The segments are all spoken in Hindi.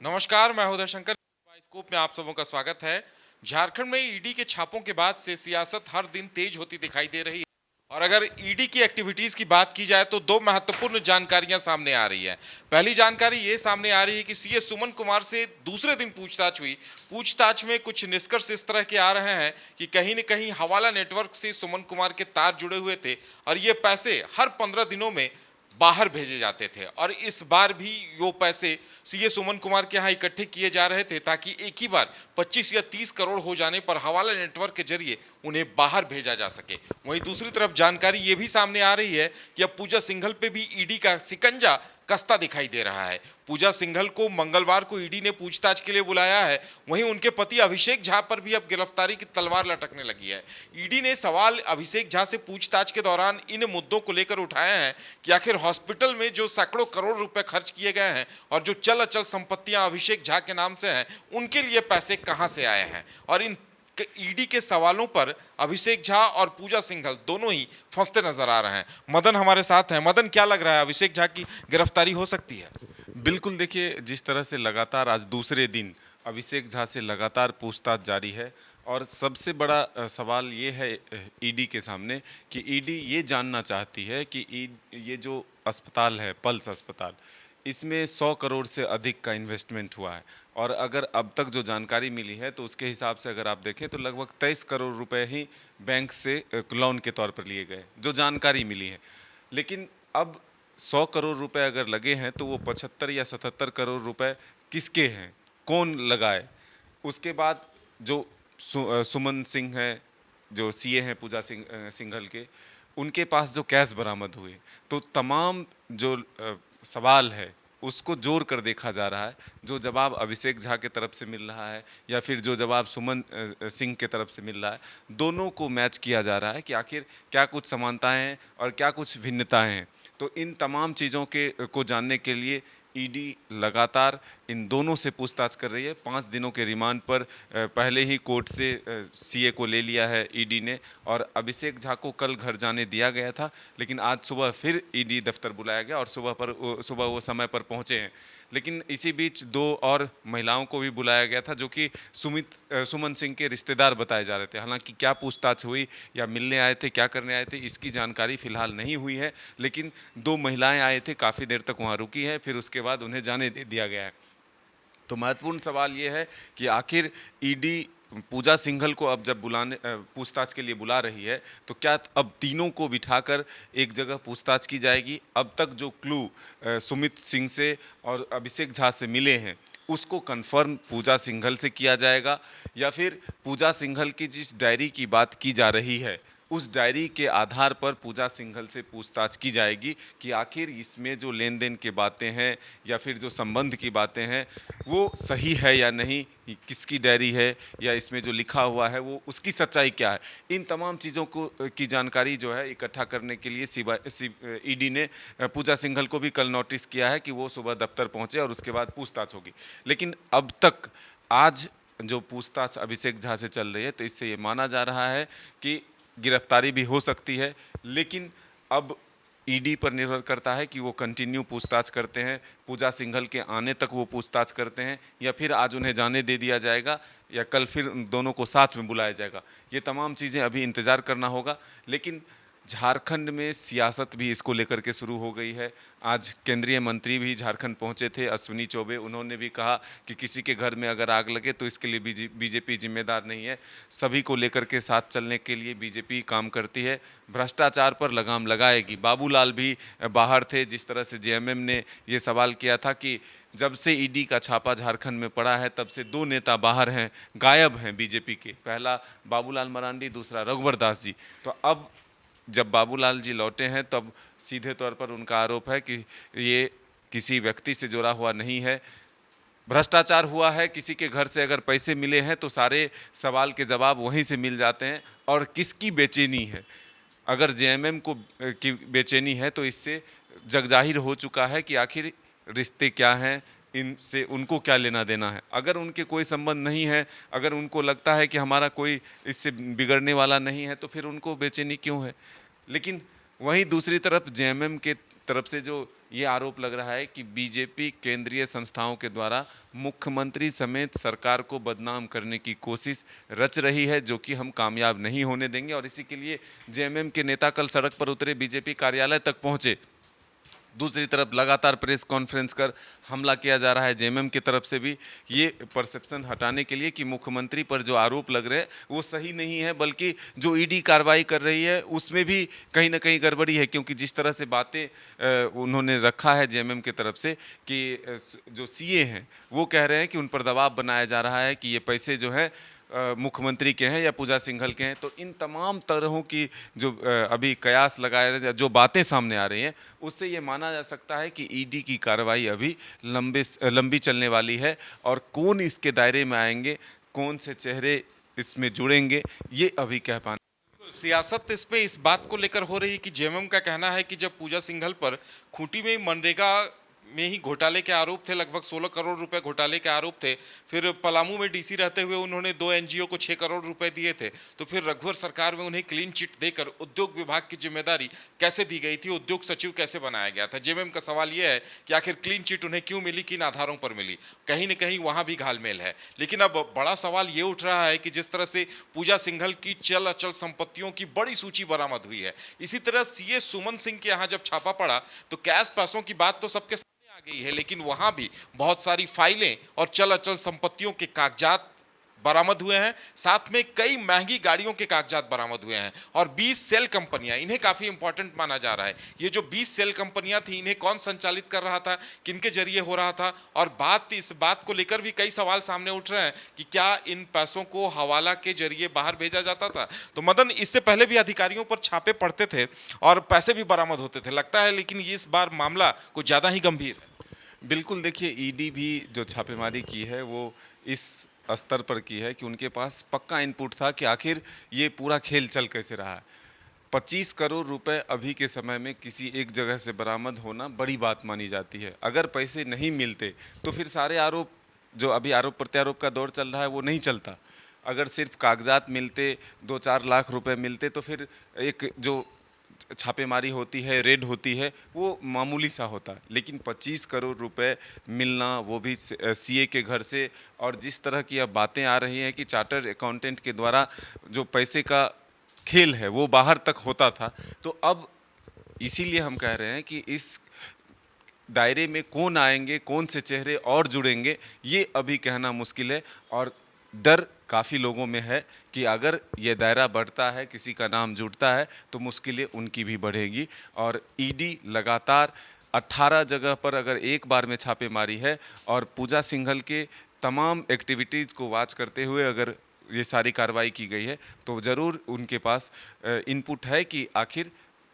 नमस्कार, मैं हूं दर्शंकर। स्कोप में आप सबों का स्वागत है। झारखंड में ईडी के छापों के बाद से सियासत हर दिन तेज होती दिखाई दे रही है। और अगर ईडी की एक्टिविटीज की बात की जाए तो दो महत्वपूर्ण जानकारियां सामने आ रही है। पहली जानकारी ये सामने आ रही है कि सीए सुमन कुमार से दूसरे दिन पूछताछ हुई। पूछताछ में कुछ निष्कर्ष इस तरह के आ रहे हैं कि कहीं न कहीं हवाला नेटवर्क से सुमन कुमार के तार जुड़े हुए थे और ये पैसे हर 15 दिनों में बाहर भेजे जाते थे। और इस बार भी वो पैसे सीए सुमन कुमार के यहाँ इकट्ठे किए जा रहे थे ताकि एक ही बार 25 या 30 करोड़ हो जाने पर हवाला नेटवर्क के जरिए उन्हें बाहर भेजा जा सके। वहीं दूसरी तरफ जानकारी ये भी सामने आ रही है कि अब पूजा सिंघल पे भी ईडी का शिकंजा कसता दिखाई दे रहा है। पूजा सिंघल को मंगलवार को ईडी ने पूछताछ के लिए बुलाया है। वहीं उनके पति अभिषेक झा पर भी अब गिरफ्तारी की तलवार लटकने लगी है। ईडी ने सवाल अभिषेक झा से पूछताछ के दौरान इन मुद्दों को लेकर उठाए हैं कि आखिर हॉस्पिटल में जो सैकड़ों करोड़ रुपए खर्च किए गए हैं और जो चल अचल संपत्तियां अभिषेक झा के नाम से हैं, उनके लिए पैसे कहां से आए हैं। और इन ईडी के सवालों पर अभिषेक झा और पूजा सिंघल दोनों ही फंसते नजर आ रहे हैं। मदन हमारे साथ हैं। मदन, क्या लग रहा है, अभिषेक झा की गिरफ्तारी हो सकती है? बिल्कुल, देखिए जिस तरह से लगातार आज दूसरे दिन अभिषेक झा से लगातार पूछताछ जारी है और सबसे बड़ा सवाल ये है ईडी के सामने कि ईडी ये जानना चाहती है कि ये जो अस्पताल है पल्स अस्पताल, इसमें 100 करोड़ से अधिक का इन्वेस्टमेंट हुआ है। और अगर अब तक जो जानकारी मिली है तो उसके हिसाब से अगर आप देखें तो लगभग 23 करोड़ रुपए ही बैंक से लोन के तौर पर लिए गए, जो जानकारी मिली है। लेकिन अब 100 करोड़ रुपए अगर लगे हैं तो वो 75 या 77 करोड़ रुपए किसके हैं, कौन लगाए? उसके बाद जो सुमन सिंह हैं, जो सीए हैं पूजा सिंघल के, उनके पास जो कैश बरामद हुए, तो तमाम जो सवाल है उसको जोड़ कर देखा जा रहा है। जो जवाब अभिषेक झा के तरफ से मिल रहा है या फिर जो जवाब सुमन सिंह के तरफ से मिल रहा है, दोनों को मैच किया जा रहा है कि आखिर क्या कुछ समानताएं हैं और क्या कुछ भिन्नताएं हैं। तो इन तमाम चीज़ों के को जानने के लिए ईडी लगातार इन दोनों से पूछताछ कर रही है। 5 दिनों के रिमांड पर पहले ही कोर्ट से सीए को ले लिया है ईडी ने और अभिषेक झा को कल घर जाने दिया गया था, लेकिन आज सुबह फिर ईडी दफ्तर बुलाया गया और सुबह वो समय पर पहुंचे हैं। लेकिन इसी बीच 2 और महिलाओं को भी बुलाया गया था जो कि सुमन सिंह के रिश्तेदार बताए जा रहे थे। हालांकि क्या पूछताछ हुई या मिलने आए थे, क्या करने आए थे, इसकी जानकारी फिलहाल नहीं हुई है। लेकिन 2 महिलाएं आए थे, काफ़ी देर तक वहाँ रुकी है, फिर उसके बाद उन्हें जाने दे दिया गया है। तो महत्वपूर्ण सवाल ये है कि आखिर ईडी पूजा सिंघल को अब जब पूछताछ के लिए बुला रही है तो क्या अब तीनों को बिठाकर एक जगह पूछताछ की जाएगी? अब तक जो क्लू सुमित सिंह से और अभिषेक झा से मिले हैं उसको कंफर्म पूजा सिंघल से किया जाएगा या फिर पूजा सिंघल की जिस डायरी की बात की जा रही है उस डायरी के आधार पर पूजा सिंघल से पूछताछ की जाएगी कि आखिर इसमें जो लेन देन की बातें हैं या फिर जो संबंध की बातें हैं वो सही है या नहीं, किसकी डायरी है या इसमें जो लिखा हुआ है वो उसकी सच्चाई क्या है। इन तमाम चीज़ों को की जानकारी जो है इकट्ठा करने के लिए ईडी ने पूजा सिंघल को भी कल नोटिस किया है कि वो सुबह दफ्तर पहुँचे और उसके बाद पूछताछ होगी। लेकिन अब तक आज जो पूछताछ अभिषेक झा से चल रही है तो इससे ये माना जा रहा है कि गिरफ्तारी भी हो सकती है। लेकिन अब ईडी पर निर्भर करता है कि वो कंटिन्यू पूछताछ करते हैं, पूजा सिंघल के आने तक वो पूछताछ करते हैं या फिर आज उन्हें जाने दे दिया जाएगा या कल फिर दोनों को साथ में बुलाया जाएगा। ये तमाम चीज़ें अभी इंतज़ार करना होगा। लेकिन झारखंड में सियासत भी इसको लेकर के शुरू हो गई है। आज केंद्रीय मंत्री भी झारखंड पहुंचे थे, अश्विनी चौबे, उन्होंने भी कहा कि किसी के घर में अगर आग लगे तो इसके लिए बीजेपी जिम्मेदार नहीं है, सभी को लेकर के साथ चलने के लिए बीजेपी काम करती है, भ्रष्टाचार पर लगाम लगाएगी। बाबूलाल भी बाहर थे। जिस तरह से जेएमएम ने ये सवाल किया था कि जब से ईडी का छापा झारखंड में पड़ा है तब से 2 नेता बाहर हैं, गायब हैं बीजेपी के, पहला बाबूलाल मरांडी, दूसरा रघुवर दास जी। तो अब जब बाबूलाल जी लौटे हैं तब सीधे तौर पर उनका आरोप है कि ये किसी व्यक्ति से जुड़ा हुआ नहीं है, भ्रष्टाचार हुआ है, किसी के घर से अगर पैसे मिले हैं तो सारे सवाल के जवाब वहीं से मिल जाते हैं। और किसकी बेचैनी है, अगर जेएमएम को की बेचैनी है तो इससे जगजाहिर हो चुका है कि आखिर रिश्ते क्या हैं, इनसे उनको क्या लेना देना है। अगर उनके कोई संबंध नहीं है, अगर उनको लगता है कि हमारा कोई इससे बिगड़ने वाला नहीं है तो फिर उनको बेचैनी क्यों है। लेकिन वहीं दूसरी तरफ जेएमएम के तरफ से जो ये आरोप लग रहा है कि बीजेपी केंद्रीय संस्थाओं के द्वारा मुख्यमंत्री समेत सरकार को बदनाम करने की कोशिश रच रही है, जो कि हम कामयाब नहीं होने देंगे। और इसी के लिए जेएमएम के नेता कल सड़क पर उतरे, बीजेपी कार्यालय तक पहुंचे। दूसरी तरफ लगातार प्रेस कॉन्फ्रेंस कर हमला किया जा रहा है जेएमएम की तरफ से भी, ये परसेप्शन हटाने के लिए कि मुख्यमंत्री पर जो आरोप लग रहे हैं वो सही नहीं है, बल्कि जो ईडी कार्रवाई कर रही है उसमें भी कहीं ना कहीं गड़बड़ी है। क्योंकि जिस तरह से बातें उन्होंने रखा है जेएमएम की तरफ से कि जो सीए हैं वो कह रहे हैं कि उन पर दबाव बनाया जा रहा है कि ये पैसे जो है मुख्यमंत्री के हैं या पूजा सिंघल के हैं। तो इन तमाम तरहों की जो अभी कयास लगाए, जो बातें सामने आ रही हैं, उससे ये माना जा सकता है कि ईडी की कार्रवाई अभी लंबी चलने वाली है। और कौन इसके दायरे में आएंगे, कौन से चेहरे इसमें जुड़ेंगे, ये अभी कह पाना। सियासत इस पे इस बात को लेकर हो रही है कि जेएमएम का कहना है कि जब पूजा सिंघल पर खूंटी में मनरेगा में ही घोटाले के आरोप थे, लगभग 16 करोड़ रुपए घोटाले के आरोप थे, फिर पलामू में डीसी रहते हुए उन्होंने 2 एनजीओ को 6 करोड़ रुपए दिए थे, तो फिर रघुवर सरकार में उन्हें क्लीन चिट देकर उद्योग विभाग की जिम्मेदारी कैसे दी गई थी, उद्योग सचिव कैसे बनाया गया था। जेएमएम का सवाल यह है कि आखिर क्लीन चिट उन्हें क्यों मिली, किन आधारों पर मिली, कहीं न कहीं वहां भी घालमेल है। लेकिन अब बड़ा सवाल ये उठ रहा है कि जिस तरह से पूजा सिंघल की चल अचल संपत्तियों की बड़ी सूची बरामद हुई है, इसी तरह सीए सुमन सिंह के यहाँ जब छापा पड़ा तो कैश पैसों की बात तो सबके आ गई है, लेकिन वहां भी बहुत सारी फाइलें और चल अचल संपत्तियों के कागजात बरामद हुए हैं, साथ में कई महंगी गाड़ियों के कागजात बरामद हुए हैं। और 20 सेल कंपनियां, इन्हें काफी इंपॉर्टेंट माना जा रहा है। ये जो 20 सेल कंपनियां थी, इन्हें कौन संचालित कर रहा था, किनके जरिए हो रहा था, और इस बात को लेकर भी कई सवाल सामने उठ रहे हैं कि क्या इन पैसों को हवाला के जरिए बाहर भेजा जाता था। तो मदन, इससे पहले भी अधिकारियों पर छापे पड़ते थे और पैसे भी बरामद होते थे, लगता है लेकिन इस बार मामला कुछ ज्यादा ही गंभीर है। बिल्कुल, देखिए ईडी भी जो छापेमारी की है वो इस स्तर पर की है कि उनके पास पक्का इनपुट था कि आखिर ये पूरा खेल चल कैसे रहा है। 25 करोड़ रुपए अभी के समय में किसी एक जगह से बरामद होना बड़ी बात मानी जाती है। अगर पैसे नहीं मिलते तो फिर सारे आरोप, जो अभी आरोप प्रत्यारोप का दौर चल रहा है, वो नहीं चलता। अगर सिर्फ कागजात मिलते, 2-4 लाख रुपए मिलते, तो फिर एक जो छापेमारी होती है, रेड होती है, वो मामूली सा होता है। लेकिन 25 करोड़ रुपए मिलना, वो भी सीए के घर से, और जिस तरह की अब बातें आ रही हैं कि चार्टर्ड अकाउंटेंट के द्वारा जो पैसे का खेल है वो बाहर तक होता था, तो अब इसीलिए हम कह रहे हैं कि इस दायरे में कौन आएंगे, कौन से चेहरे और जुड़ेंगे, ये अभी कहना मुश्किल है। और डर काफ़ी लोगों में है कि अगर ये दायरा बढ़ता है, किसी का नाम जुड़ता है, तो मुश्किलें उनकी भी बढ़ेगी। और ईडी लगातार 18 जगह पर अगर एक बार में छापेमारी है और पूजा सिंघल के तमाम एक्टिविटीज़ को वॉच करते हुए अगर ये सारी कार्रवाई की गई है, तो ज़रूर उनके पास इनपुट है कि आखिर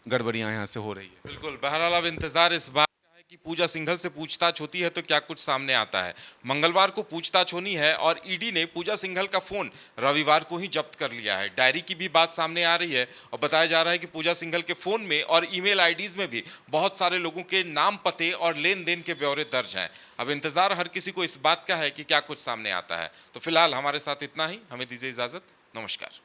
गड़बड़ियाँ यहाँ से हो रही है। बिल्कुल, बहरहाल अब इंतजार इस बात का है कि पूजा सिंघल से पूछताछ होती है तो क्या कुछ सामने आता है। मंगलवार को पूछताछ होनी है और ईडी ने पूजा सिंघल का फोन रविवार को ही जब्त कर लिया है। डायरी की भी बात सामने आ रही है और बताया जा रहा है कि पूजा सिंघल के फोन में और ईमेल आईडीज में भी बहुत सारे लोगों के नाम, पते और लेन देन के ब्यौरे दर्ज हैं। अब इंतजार हर किसी को इस बात का है कि क्या कुछ सामने आता है। तो फिलहाल हमारे साथ इतना ही, हमें दीजिए इजाजत, नमस्कार।